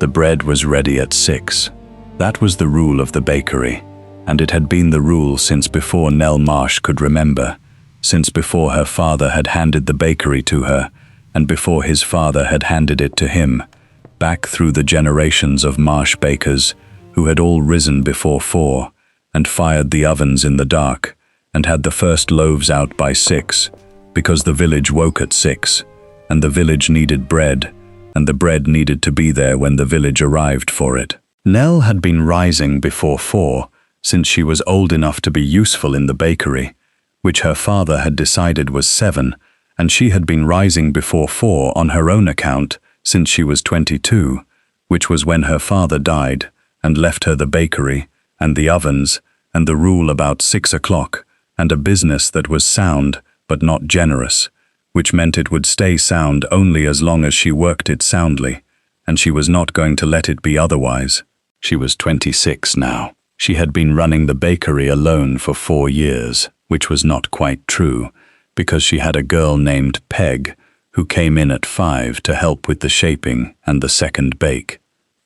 The bread was ready at 6. That was the rule of the bakery, and it had been the rule since before Nell Marsh could remember, since before her father had handed the bakery to her, and before his father had handed it to him, back through the generations of Marsh bakers who had all risen before 4 and fired the ovens in the dark and had the first loaves out by 6, because the village woke at 6, and the village needed bread, and the bread needed to be there when the village arrived for it. Nell had been rising before 4 since she was old enough to be useful in the bakery, which her father had decided was 7, and she had been rising before 4 on her own account since she was 22, which was when her father died and left her the bakery and the ovens and the rule about 6 o'clock and a business that was sound but not generous, which meant it would stay sound only as long as she worked it soundly, and she was not going to let it be otherwise. She was 26 now. She had been running the bakery alone for 4 years, which was not quite true, because she had a girl named Peg who came in at 5 to help with the shaping and the second bake.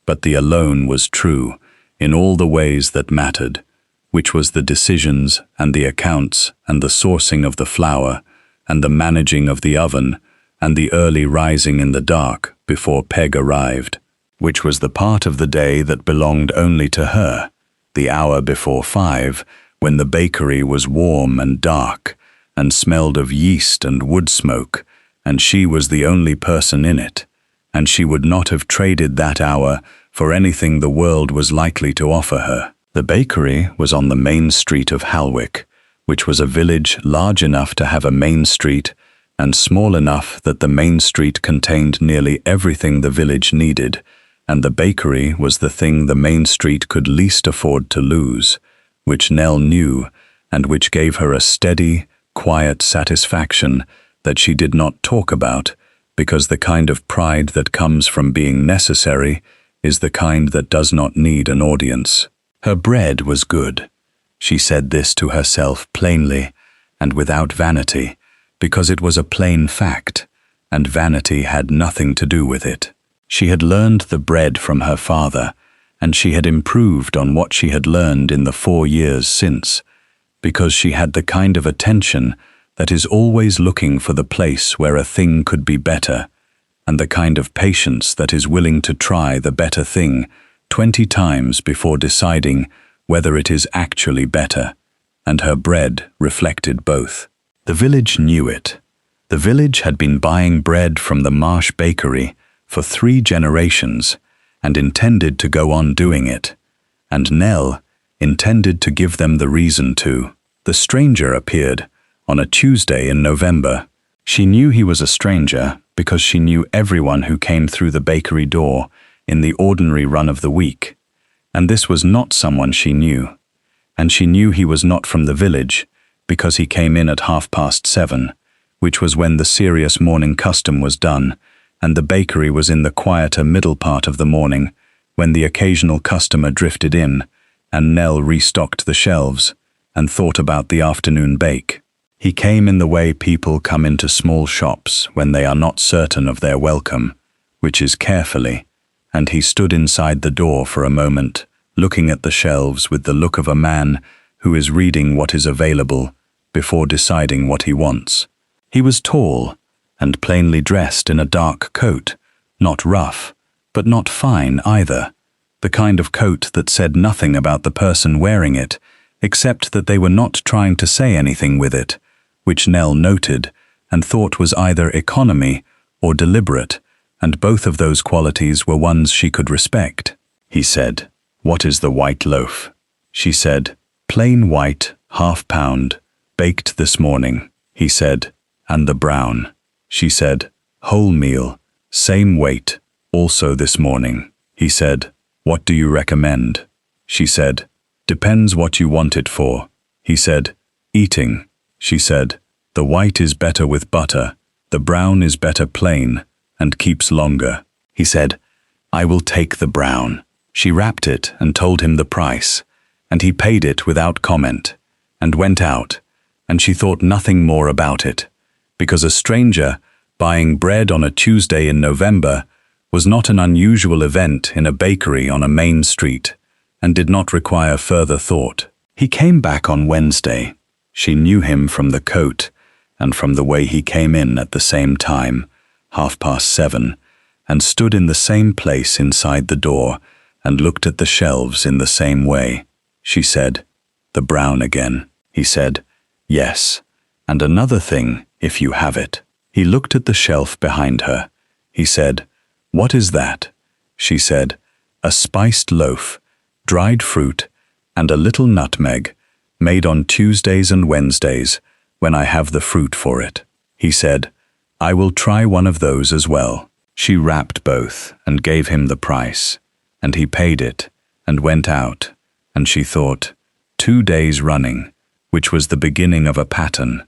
But the alone was true in all the ways that mattered, which was the decisions and the accounts and the sourcing of the flour and the managing of the oven and the early rising in the dark before Peg arrived, which was the part of the day that belonged only to her, the hour before 5, when the bakery was warm and dark and smelled of yeast and wood smoke, and she was the only person in it, and she would not have traded that hour for anything the world was likely to offer her. The bakery was on the main street of Halwick, which was a village large enough to have a main street and small enough that the main street contained nearly everything the village needed, and the bakery was the thing the main street could least afford to lose, which Nell knew, and which gave her a steady, quiet satisfaction that she did not talk about, because the kind of pride that comes from being necessary is the kind that does not need an audience. Her bread was good. She said this to herself plainly and without vanity, because it was a plain fact, and vanity had nothing to do with it. She had learned the bread from her father, and she had improved on what she had learned in the 4 years since, because she had the kind of attention that is always looking for the place where a thing could be better, and the kind of patience that is willing to try the better thing 20 times before deciding whether it is actually better, and her bread reflected both. The village knew it. The village had been buying bread from the Marsh bakery for 3 generations and intended to go on doing it, and Nell intended to give them the reason to. The stranger appeared on a Tuesday in November. She knew he was a stranger because she knew everyone who came through the bakery door in the ordinary run of the week, and this was not someone she knew, and she knew he was not from the village because he came in at 7:30, which was when the serious morning custom was done, and the bakery was in the quieter middle part of the morning, when the occasional customer drifted in, and Nell restocked the shelves and thought about the afternoon bake. He came in the way people come into small shops when they are not certain of their welcome, which is carefully, and he stood inside the door for a moment, looking at the shelves with the look of a man who is reading what is available before deciding what he wants. He was tall and plainly dressed in a dark coat, not rough, but not fine either, the kind of coat that said nothing about the person wearing it, except that they were not trying to say anything with it, which Nell noted and thought was either economy or deliberate, and both of those qualities were ones she could respect. He said, "What is the white loaf?" She said, "Plain white, half-pound, baked this morning." He said, "And the brown?" She said, "Wholemeal, same weight, also this morning." He said, "What do you recommend?" She said, "Depends what you want it for." He said, "Eating." She said, "The white is better with butter, the brown is better plain, and keeps longer." He said, "I will take the brown." She wrapped it and told him the price, and he paid it without comment, and went out, and she thought nothing more about it, because a stranger buying bread on a Tuesday in November was not an unusual event in a bakery on a main street, and did not require further thought. He came back on Wednesday. She knew him from the coat, and from the way he came in at the same time, 7:30, and stood in the same place inside the door, and looked at the shelves in the same way. She said, "The brown again." He said, "Yes, and another thing, if you have it." He looked at the shelf behind her. He said, "What is that?" She said, "A spiced loaf, dried fruit, and a little nutmeg, made on Tuesdays and Wednesdays, when I have the fruit for it." He said, "I will try one of those as well." She wrapped both and gave him the price, and he paid it and went out, and she thought, 2 days running, which was the beginning of a pattern,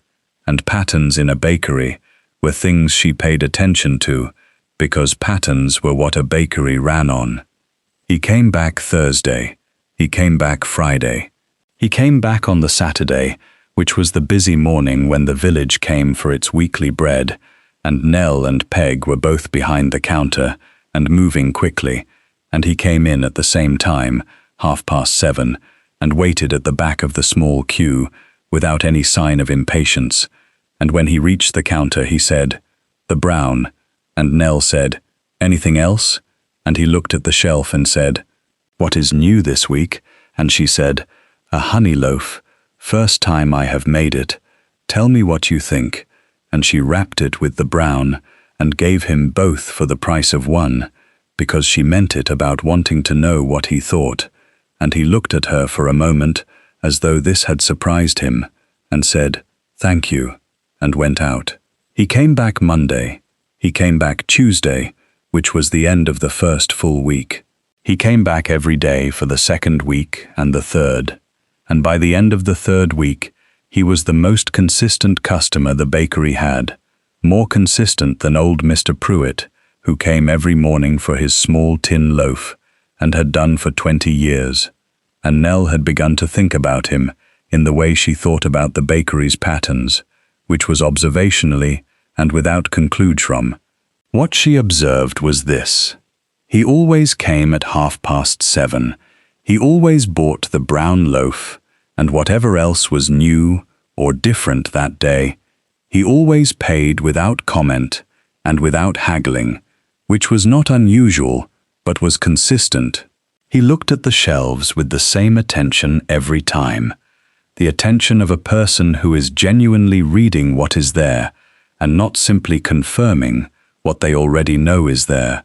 and patterns in a bakery were things she paid attention to, because patterns were what a bakery ran on. He came back Thursday. He came back Friday. He came back on the Saturday, which was the busy morning when the village came for its weekly bread, and Nell and Peg were both behind the counter and moving quickly, and he came in at the same time, 7:30, and waited at the back of the small queue without any sign of impatience, and when he reached the counter he said, "The brown," and Nell said, "Anything else?" And he looked at the shelf and said, "What is new this week?" And she said, "A honey loaf, first time I have made it. Tell me what you think." And she wrapped it with the brown and gave him both for the price of one, because she meant it about wanting to know what he thought. And he looked at her for a moment as though this had surprised him, and said, "Thank you," and went out. He came back Monday. He came back Tuesday, which was the end of the first full week. He came back every day for the second week and the third, and by the end of the third week, he was the most consistent customer the bakery had, more consistent than old Mr. Pruitt, who came every morning for his small tin loaf, and had done for 20 years. And Nell had begun to think about him in the way she thought about the bakery's patterns, which was observationally and without conclusion. What she observed was this: he always came at 7:30. He always bought the brown loaf, and whatever else was new or different that day, he always paid without comment and without haggling, which was not unusual, but was consistent. He looked at the shelves with the same attention every time, the attention of a person who is genuinely reading what is there, and not simply confirming what they already know is there.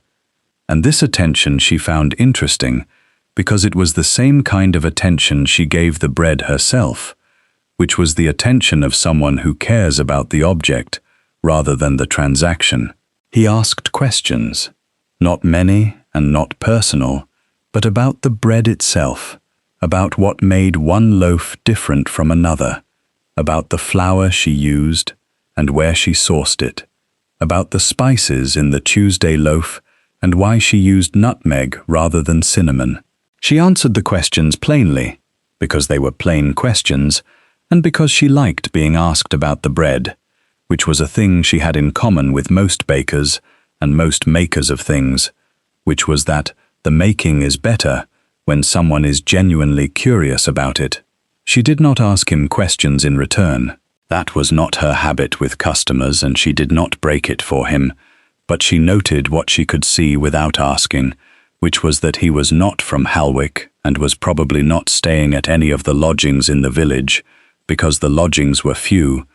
And this attention she found interesting, because it was the same kind of attention she gave the bread herself, which was the attention of someone who cares about the object rather than the transaction. He asked questions, not many and not personal, but about the bread itself, about what made one loaf different from another, about the flour she used and where she sourced it, about the spices in the Tuesday loaf and why she used nutmeg rather than cinnamon. She answered the questions plainly, because they were plain questions, and because she liked being asked about the bread, which was a thing she had in common with most bakers and most makers of things, which was that the making is better when someone is genuinely curious about it. She did not ask him questions in return. That was not her habit with customers, and she did not break it for him, but she noted what she could see without asking, which was that he was not from Halwick and was probably not staying at any of the lodgings in the village, because the lodgings were few,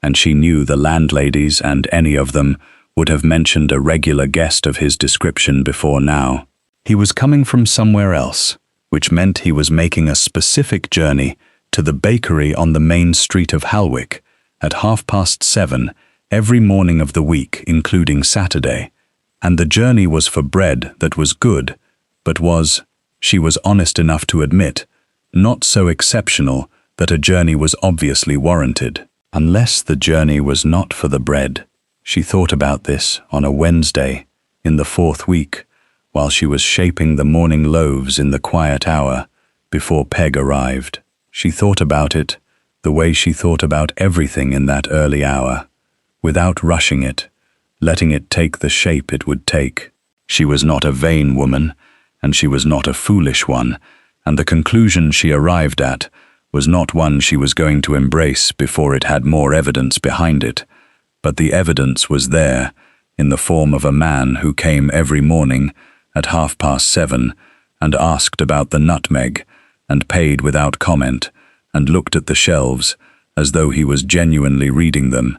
and she knew the landladies and any of them would have mentioned a regular guest of his description before now. He was coming from somewhere else, which meant he was making a specific journey to the bakery on the main street of Halwick at 7:30 every morning of the week, including Saturday, and the journey was for bread that was good, but was, she was honest enough to admit, not so exceptional that a journey was obviously warranted, unless the journey was not for the bread. She thought about this on a Wednesday in the 4th week, while she was shaping the morning loaves in the quiet hour before Peg arrived. She thought about it the way she thought about everything in that early hour, without rushing it, letting it take the shape it would take. She was not a vain woman, and she was not a foolish one, and the conclusion she arrived at was not one she was going to embrace before it had more evidence behind it, but the evidence was there, in the form of a man who came every morning at 7:30 and asked about the nutmeg, and paid without comment, and looked at the shelves as though he was genuinely reading them,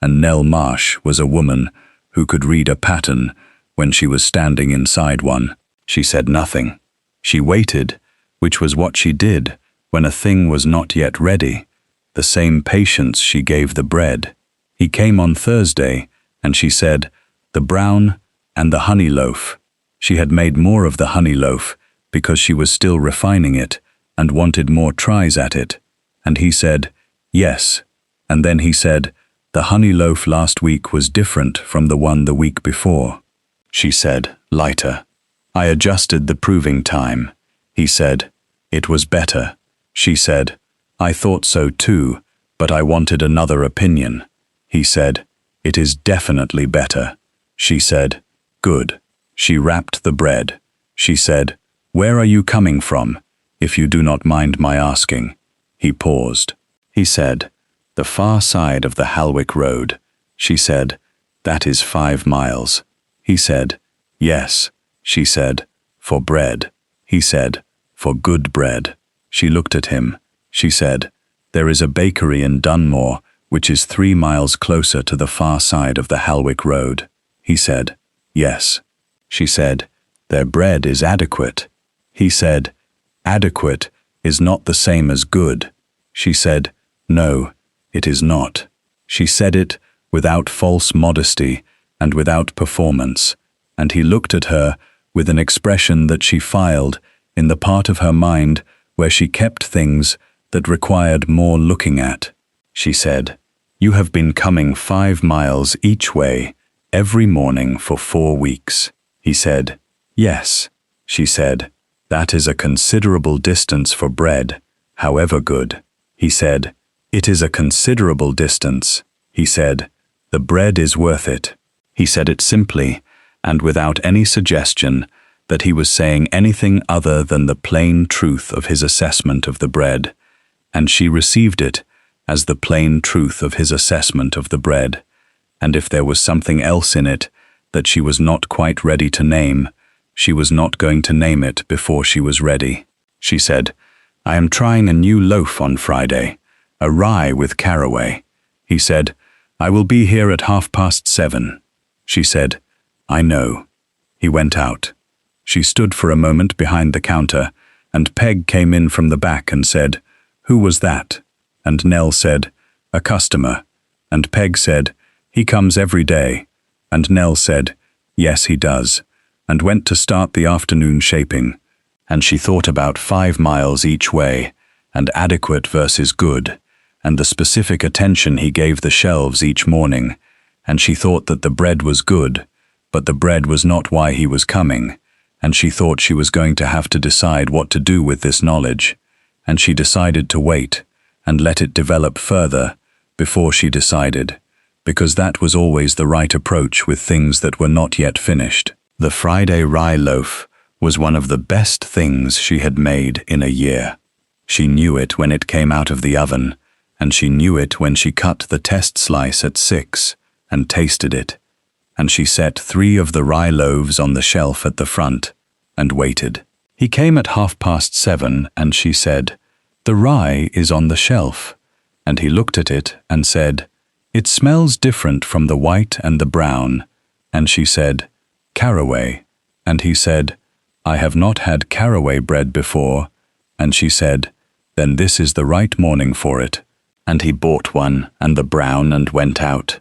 and Nell Marsh was a woman who could read a pattern when she was standing inside one. She said nothing. She waited, which was what she did when a thing was not yet ready, the same patience she gave the bread. He came on Thursday, and she said, "The brown and the honey loaf." She had made more of the honey loaf because she was still refining it and wanted more tries at it. And he said, "Yes." And then he said, "The honey loaf last week was different from the one the week before." She said, lighter. "I adjusted the proving time." He said, "It was better." She said, "I thought so too, but I wanted another opinion." He said, "It is definitely better." She said, "Good." She wrapped the bread. She said, "Where are you coming from, if you do not mind my asking?" He paused. He said, "The far side of the Halwick Road." She said, "That is 5 miles." He said, "Yes." She said, "For bread." He said, "For good bread." She looked at him. She said, "There is a bakery in Dunmore, which is 3 miles closer to the far side of the Halwick Road." He said, "Yes." She said, "Their bread is adequate." He said, "Adequate is not the same as good." She said, "No, it is not." She said it without false modesty and without performance, and he looked at her with an expression that she filed in the part of her mind where she kept things that required more looking at. She said, "You have been coming 5 miles each way every morning for 4 weeks." He said, "Yes." She said, "That is a considerable distance for bread, however good." He said, "It is a considerable distance." He said, "The bread is worth it." He said it simply, and without any suggestion that he was saying anything other than the plain truth of his assessment of the bread, and she received it as the plain truth of his assessment of the bread, and if there was something else in it that she was not quite ready to name, she was not going to name it before she was ready. She said, "I am trying a new loaf on Friday, a rye with caraway." He said, "I will be here at 7:30. She said, "I know." He went out. She stood for a moment behind the counter, and Peg came in from the back and said, "Who was that?" And Nell said, "A customer." And Peg said, "He comes every day." And Nell said, "Yes, he does," and went to start the afternoon shaping. And she thought about 5 miles each way, and adequate versus good, and the specific attention he gave the shelves each morning, and she thought that the bread was good, but the bread was not why he was coming, and she thought she was going to have to decide what to do with this knowledge, and she decided to wait and let it develop further before she decided, because that was always the right approach with things that were not yet finished. The Friday rye loaf was one of the best things she had made in a year. She knew it when it came out of the oven, and she knew it when she cut the test slice at 6 and tasted it, and she set 3 of the rye loaves on the shelf at the front and waited. He came at 7:30, and she said, "The rye is on the shelf," and he looked at it and said, "It smells different from the white and the brown," and she said, "Caraway," and he said, "I have not had caraway bread before," and she said, "Then this is the right morning for it." And he bought one and the brown and went out,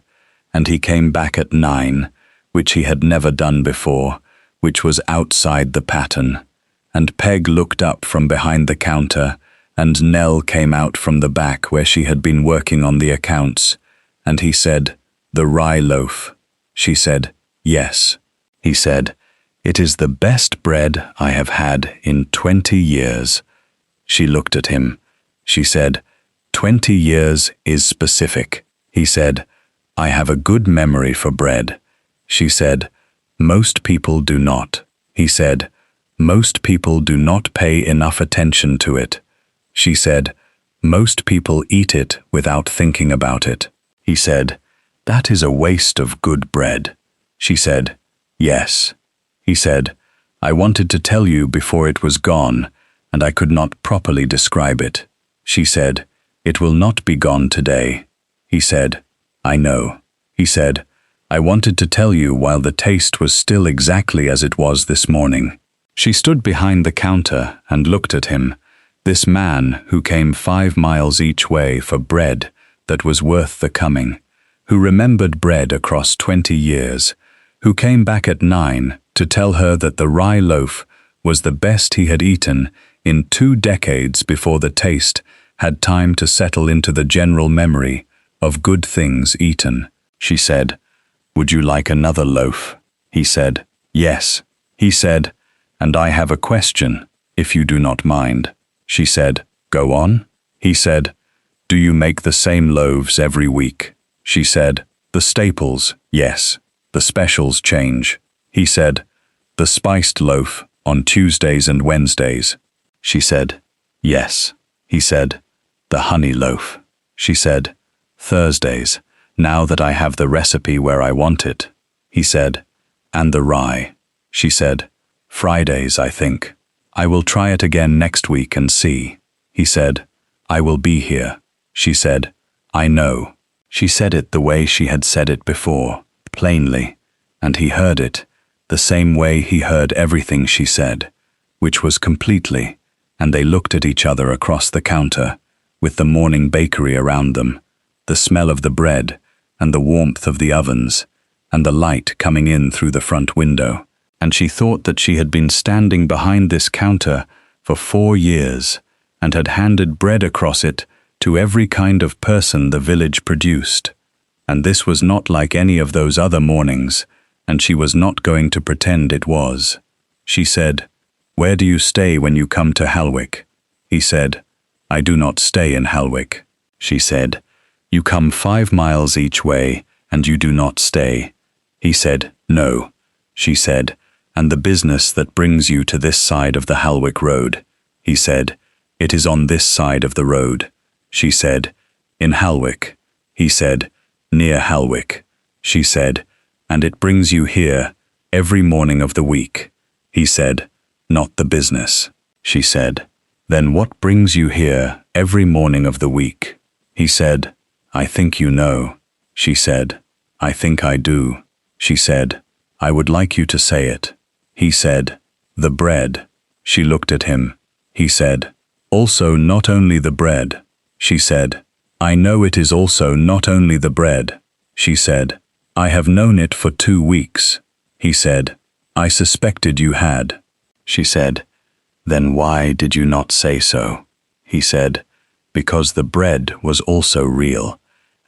and he came back at 9, which he had never done before, which was outside the pattern. And Peg looked up from behind the counter, and Nell came out from the back where she had been working on the accounts, and he said, "The rye loaf." She said, "Yes." He said, "It is the best bread I have had in 20 years. She looked at him. She said, 20 years is specific. He said, "I have a good memory for bread." She said, Most people do not. He said, most people do not pay enough attention to it. She said, most people eat it without thinking about it. He said, that is a waste of good bread. She said, yes. He said, I wanted to tell you before it was gone, and I could not properly describe it. She said, it will not be gone today. He said, I know. He said, I wanted to tell you while the taste was still exactly as it was this morning. She stood behind the counter and looked at him, this man who came 5 miles each way for bread that was worth the coming, who remembered bread across 20 years, who came back at 9 to tell her that the rye loaf was the best he had eaten in 2 decades before the taste had time to settle into the general memory of good things eaten. She said, would you like another loaf? He said, yes. He said, and I have a question, if you do not mind. She said, go on. He said, do you make the same loaves every week? She said, the staples, yes. The specials change. He said, the spiced loaf on Tuesdays and Wednesdays. She said, yes. He said, the honey loaf. She said, Thursdays, now that I have the recipe where I want it. He said, and the rye. She said, Fridays, I think. I will try it again next week and see. He said, I will be here. She said, I know. She said it the way she had said it before, plainly, and he heard it, the same way he heard everything she said, which was completely, and they looked at each other across the counter, with the morning bakery around them, the smell of the bread, and the warmth of the ovens, and the light coming in through the front window. And she thought that she had been standing behind this counter for 4 years, and had handed bread across it to every kind of person the village produced. And this was not like any of those other mornings, and she was not going to pretend it was. She said, where do you stay when you come to Halwick? He said, I do not stay in Halwick. She said, you come 5 miles each way, and you do not stay. He said, no. She said, and the business that brings you to this side of the Halwick Road? He said, it is on this side of the road. She said, in Halwick. He said, near Halwick. She said, and it brings you here every morning of the week. He said, not the business. She said, then what brings you here every morning of the week? He said, I think you know. She said, I think I do. She said, I would like you to say it. He said, the bread. She looked at him. He said, also not only the bread. She said, I know it is also not only the bread. She said, I have known it for 2 weeks. He said, I suspected you had. She said, then why did you not say so? He said, because the bread was also real,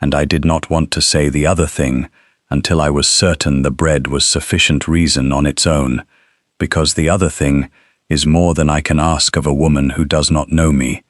and I did not want to say the other thing until I was certain the bread was sufficient reason on its own, because the other thing is more than I can ask of a woman who does not know me,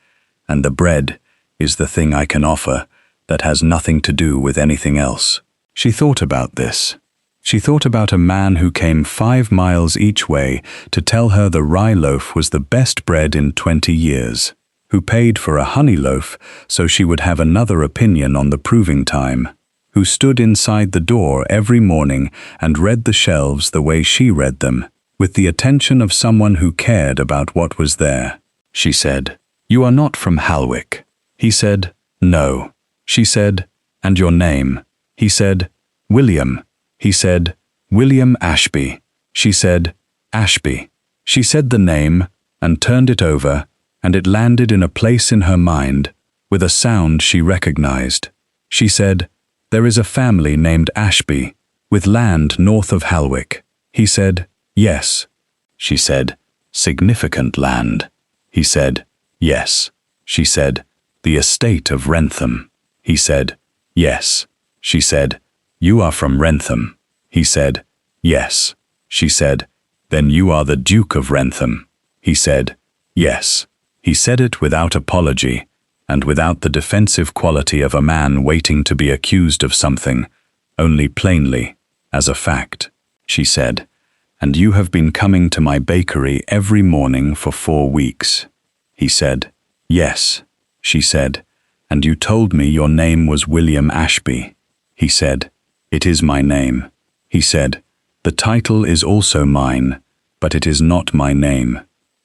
and the bread is the thing I can offer that has nothing to do with anything else. She thought about this. She thought about a man who came 5 miles each way to tell her the rye loaf was the best bread in 20 years, who paid for a honey loaf so she would have another opinion on the proving time, who stood inside the door every morning and read the shelves the way she read them, with the attention of someone who cared about what was there. She said, you are not from Halwick. He said, no. She said, and your name? He said, William. He said, William Ashby. She said, Ashby. She said the name and turned it over, and it landed in a place in her mind with a sound she recognized. She said, there is a family named Ashby with land north of Halwick. He said, yes. She said, significant land. He said, yes. She said, the estate of Wrentham. He said, yes. She said, you are from Wrentham. He said, yes. She said, then you are the Duke of Wrentham. He said, yes. He said it without apology, and without the defensive quality of a man waiting to be accused of something, only plainly, as a fact. She said, "And you have been coming to my bakery every morning for 4 weeks." He said, "Yes." She said, "And you told me your name was William Ashby." He said, "It is my name." He said, "The title is also mine, but it is not my name."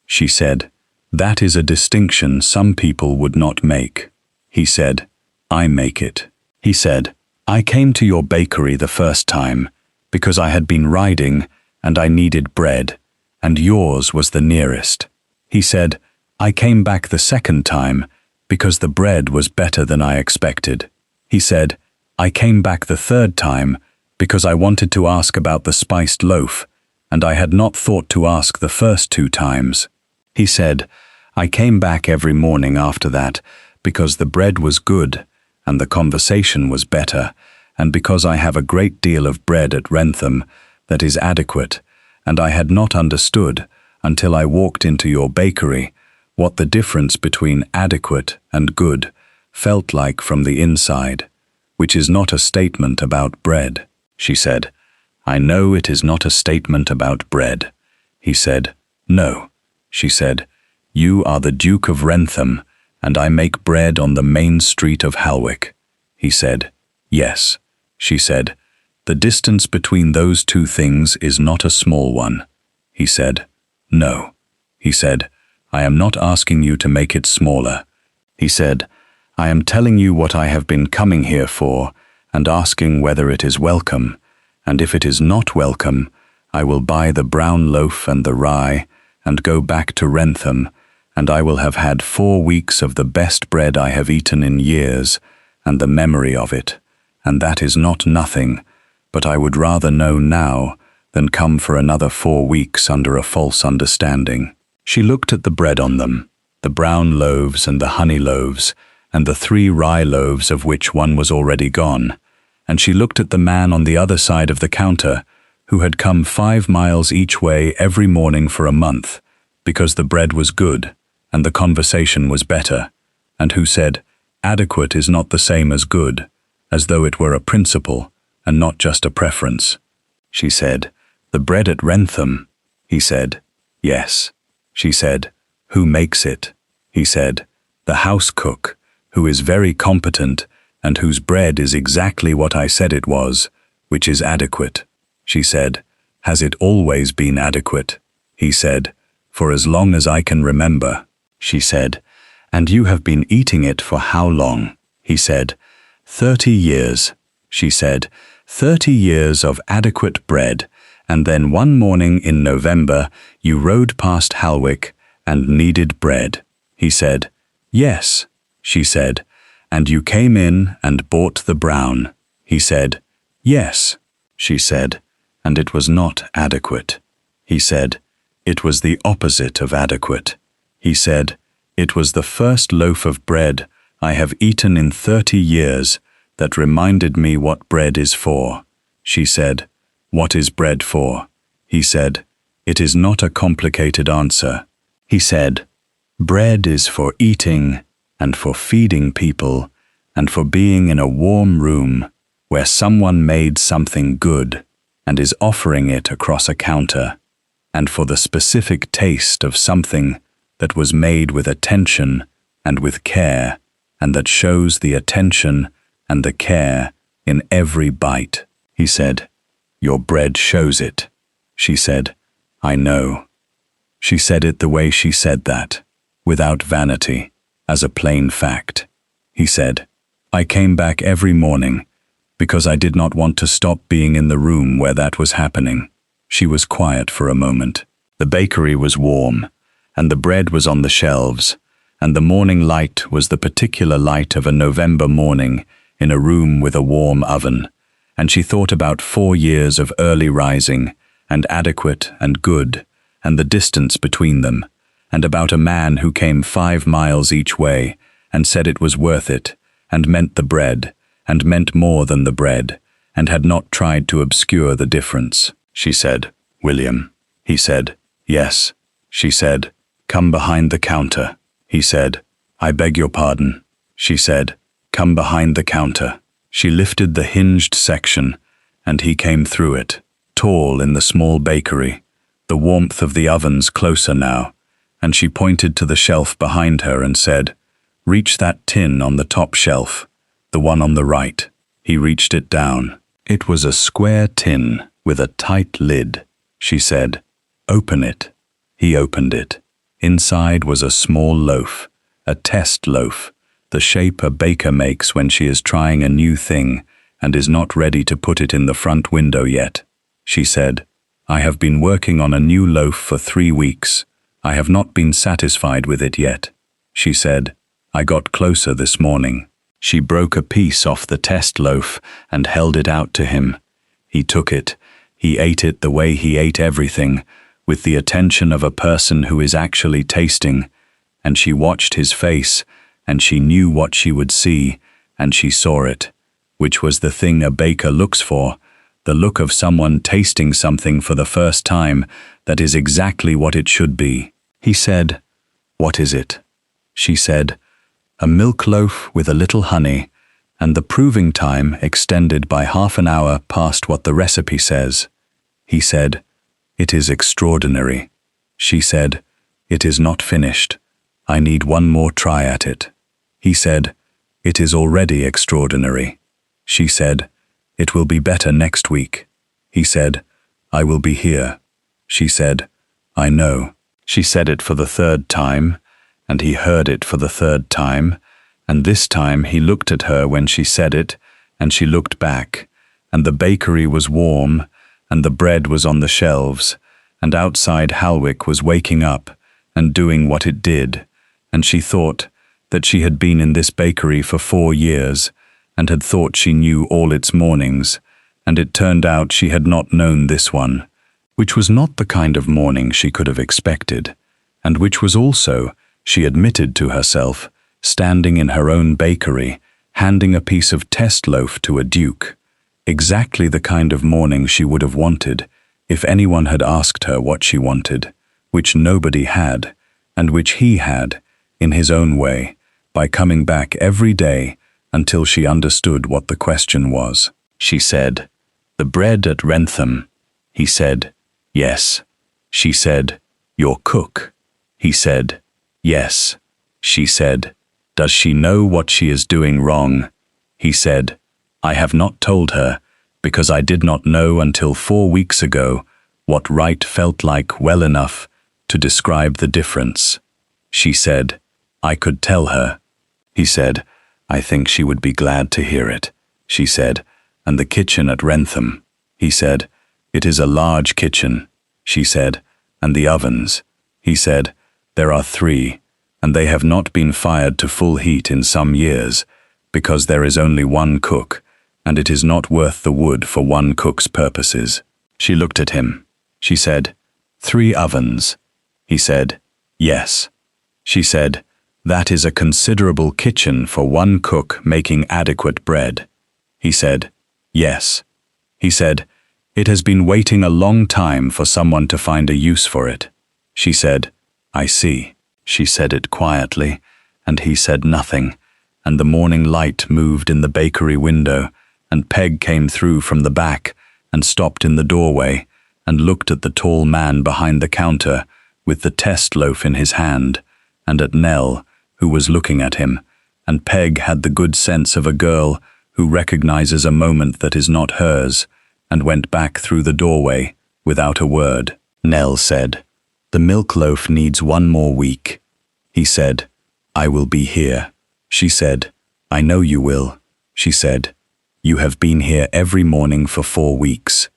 She said, "That is a distinction some people would not make." He said, "I make it." He said, "I came to your bakery the first time because I had been riding and I needed bread, and yours was the nearest." He said, "I came back the second time because the bread was better than I expected." He said, "I came back the third time because I wanted to ask about the spiced loaf, and I had not thought to ask the first 2 times." He said, "I came back every morning after that because the bread was good and the conversation was better, and because I have a great deal of bread at Wrentham that is adequate, and I had not understood until I walked into your bakery what the difference between adequate and good felt like from the inside, which is not a statement about bread." She said, "I know it is not a statement about bread." He said, "No." She said, "You are the Duke of Wrentham, and I make bread on the main street of Halwick." He said, "Yes." She said, "The distance between those 2 things is not a small one." He said, "No." He said, "I am not asking you to make it smaller." He said, "I am telling you what I have been coming here for and asking whether it is welcome, and if it is not welcome, I will buy the brown loaf and the rye and go back to Wrentham, and I will have had 4 weeks of the best bread I have eaten in years, and the memory of it, and that is not nothing, but I would rather know now than come for another 4 weeks under a false understanding." She looked at the bread on them, the brown loaves and the honey loaves, and the 3 rye loaves of which one was already gone, and she looked at the man on the other side of the counter, who had come 5 miles each way every morning for a month, because the bread was good, and the conversation was better, and who said, "Adequate is not the same as good," as though it were a principle, and not just a preference. She said, "The bread at Wrentham." He said, "Yes." She said, "Who makes it?" He said, "The house cook, who is very competent, and whose bread is exactly what I said it was, which is adequate." She said, "Has it always been adequate?" He said, "For as long as I can remember." She said, "And you have been eating it for how long?" He said, 30 years. She said, 30 years of adequate bread, and then one morning in November you rode past Halwick and needed bread." He said, "Yes." She said, "And you came in and bought the brown." He said, "Yes." She said, "And it was not adequate." He said, "It was the opposite of adequate." He said, "It was the first loaf of bread I have eaten in 30 years that reminded me what bread is for." She said, "What is bread for?" He said, "It is not a complicated answer." He said, "Bread is for eating and for feeding people and for being in a warm room where someone made something good and is offering it across a counter, and for the specific taste of something that was made with attention and with care, and that shows the attention and the care in every bite." He said, "Your bread shows it." She said, "I know." She said it the way she said that, without vanity, as a plain fact. He said, "I came back every morning because I did not want to stop being in the room where that was happening." She was quiet for a moment. The bakery was warm, and the bread was on the shelves, and the morning light was the particular light of a November morning in a room with a warm oven, and she thought about 4 years of early rising, and adequate and good, and the distance between them, and about a man who came 5 miles each way, and said it was worth it, and meant the bread, and meant more than the bread, and had not tried to obscure the difference. She said, "William." He said, "Yes." She said, "Come behind the counter." He said, "I beg your pardon." She said, "Come behind the counter." She lifted the hinged section, and he came through it. tall in the small bakery, the warmth of the ovens closer now, and she pointed to the shelf behind her and said, "Reach that tin on the top shelf, the one on the right." He reached it down. It was a square tin with a tight lid. She said, "Open it." He opened it. Inside was a small loaf, a test loaf, the shape a baker makes when she is trying a new thing and is not ready to put it in the front window yet. She said, "I have been working on a new loaf for 3 weeks. I have not been satisfied with it yet." She said, "I got closer this morning." She broke a piece off the test loaf and held it out to him. He took it. He ate it the way he ate everything, with the attention of a person who is actually tasting, and she watched his face, and she knew what she would see, and she saw it, which was the thing a baker looks for, the look of someone tasting something for the first time that is exactly what it should be. He said, "What is it?" She said, "A milk loaf with a little honey, and the proving time extended by half an hour past what the recipe says." He said, "It is extraordinary." She said, "It is not finished. I need one more try at it." He said, "It is already extraordinary." She said, "It will be better next week." He said, "I will be here." She said, "I know." She said it for the 3rd time, and he heard it for the 3rd time, and this time he looked at her when she said it, and she looked back, and the bakery was warm, and the bread was on the shelves, and outside Halwick was waking up and doing what it did, and she thought that she had been in this bakery for 4 years, and had thought she knew all its mornings, and it turned out she had not known this one, which was not the kind of morning she could have expected, and which was also, she admitted to herself, standing in her own bakery, handing a piece of test loaf to a duke, exactly the kind of morning she would have wanted if anyone had asked her what she wanted, which nobody had, and which he had, in his own way, by coming back every day until she understood what the question was. She said, "The bread at Wrentham." He said, "Yes." She said, "Your cook." He said, "Yes." She said, "Does she know what she is doing wrong?" He said, "I have not told her, because I did not know until 4 weeks ago what right felt like well enough to describe the difference." She said, "I could tell her." He said, "I think she would be glad to hear it." She said, "And the kitchen at Wrentham?" He said, "It is a large kitchen." She said, "And the ovens?" He said, "There are 3, and they have not been fired to full heat in some years, because there is only one cook, and it is not worth the wood for one cook's purposes." She looked at him. She said, "3 ovens?" He said, "Yes." She said, "That is a considerable kitchen for one cook making adequate bread." He said, "Yes." He said, "It has been waiting a long time for someone to find a use for it." She said, "I see." She said it quietly, and he said nothing, and the morning light moved in the bakery window, and Peg came through from the back and stopped in the doorway and looked at the tall man behind the counter with the test loaf in his hand, and at Nell, who was looking at him, and Peg had the good sense of a girl who recognizes a moment that is not hers, and went back through the doorway without a word. Nell said, "The milk loaf needs 1 more week." He said, "I will be here." She said, "I know you will." She said, "You have been here every morning for 4 weeks."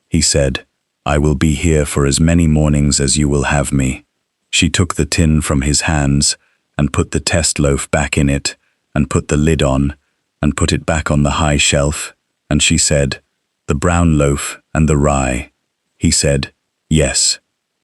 He said, "I will be here for as many mornings as you will have me." She took the tin from his hands and put the test loaf back in it, and put the lid on, and put it back on the high shelf, and she said, "The brown loaf and the rye." He said, "Yes."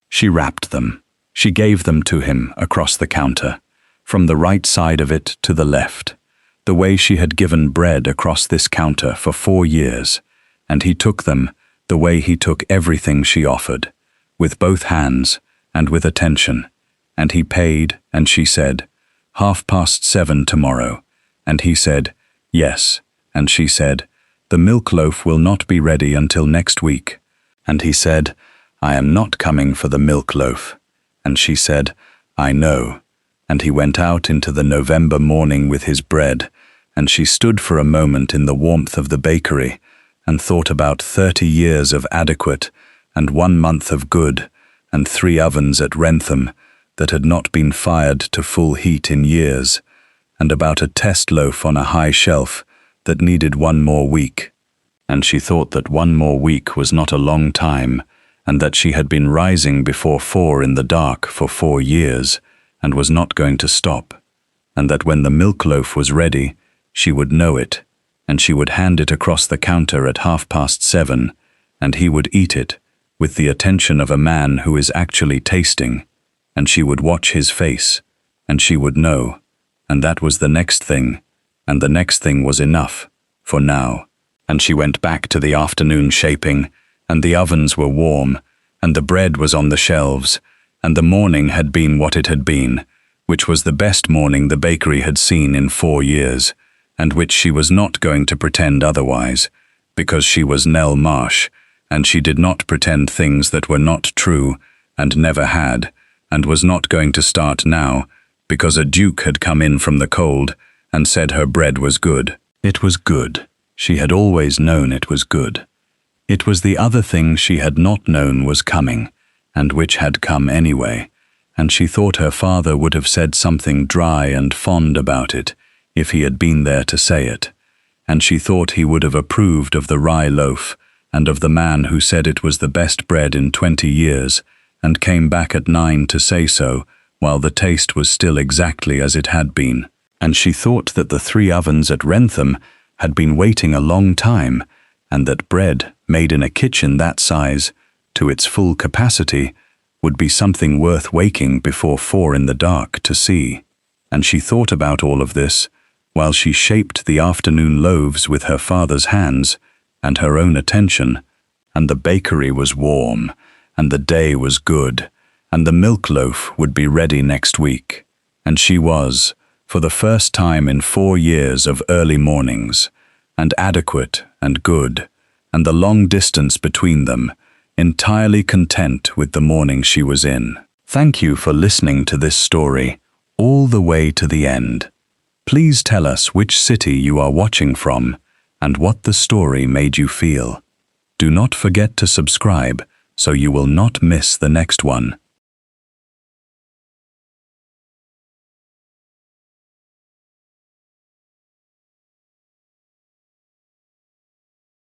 She wrapped them. She gave them to him across the counter, from the right side of it to the left, the way she had given bread across this counter for 4 years, and he took them the way he took everything she offered, with both hands and with attention, and he paid, and she said, 7:30 tomorrow, and he said, "Yes," and she said, "The milk loaf will not be ready until next week," And he said, "I am not coming for the milk loaf." And she said, "I know." And he went out into the November morning with his bread, and she stood for a moment in the warmth of the bakery, and thought about 30 years of adequate, and 1 month of good, and 3 ovens at Wrentham that had not been fired to full heat in years, and about a test loaf on a high shelf that needed 1 more week. And she thought that 1 more week was not a long time, and that she had been rising before 4 in the dark for 4 years, and was not going to stop, and that when the milk loaf was ready, she would know it, and she would hand it across the counter at 7:30, and he would eat it, with the attention of a man who is actually tasting, and she would watch his face, and she would know, and that was the next thing, and the next thing was enough, for now. And she went back to the afternoon shaping, and the ovens were warm, and the bread was on the shelves, and the morning had been what it had been, which was the best morning the bakery had seen in 4 years, and which she was not going to pretend otherwise, because she was Nell Marsh, and she did not pretend things that were not true, and never had, and was not going to start now, because a duke had come in from the cold, and said her bread was good. It was good. She had always known it was good. It was the other thing she had not known was coming, and which had come anyway, and she thought her father would have said something dry and fond about it, if he had been there to say it, and she thought he would have approved of the rye loaf, and of the man who said it was the best bread in 20 years, and came back at 9 to say so, while the taste was still exactly as it had been. And she thought that the 3 ovens at Wrentham had been waiting a long time, and that bread, made in a kitchen that size, to its full capacity, would be something worth waking before 4 in the dark to see. And she thought about all of this, while she shaped the afternoon loaves with her father's hands, and her own attention, and the bakery was warm, and the day was good, and the milk loaf would be ready next week. And she was, for the first time in 4 years of early mornings, and adequate and good, and the long distance between them, entirely content with the morning she was in. Thank you for listening to this story, all the way to the end. Please tell us which city you are watching from, and what the story made you feel. Do not forget to subscribe, so you will not miss the next one.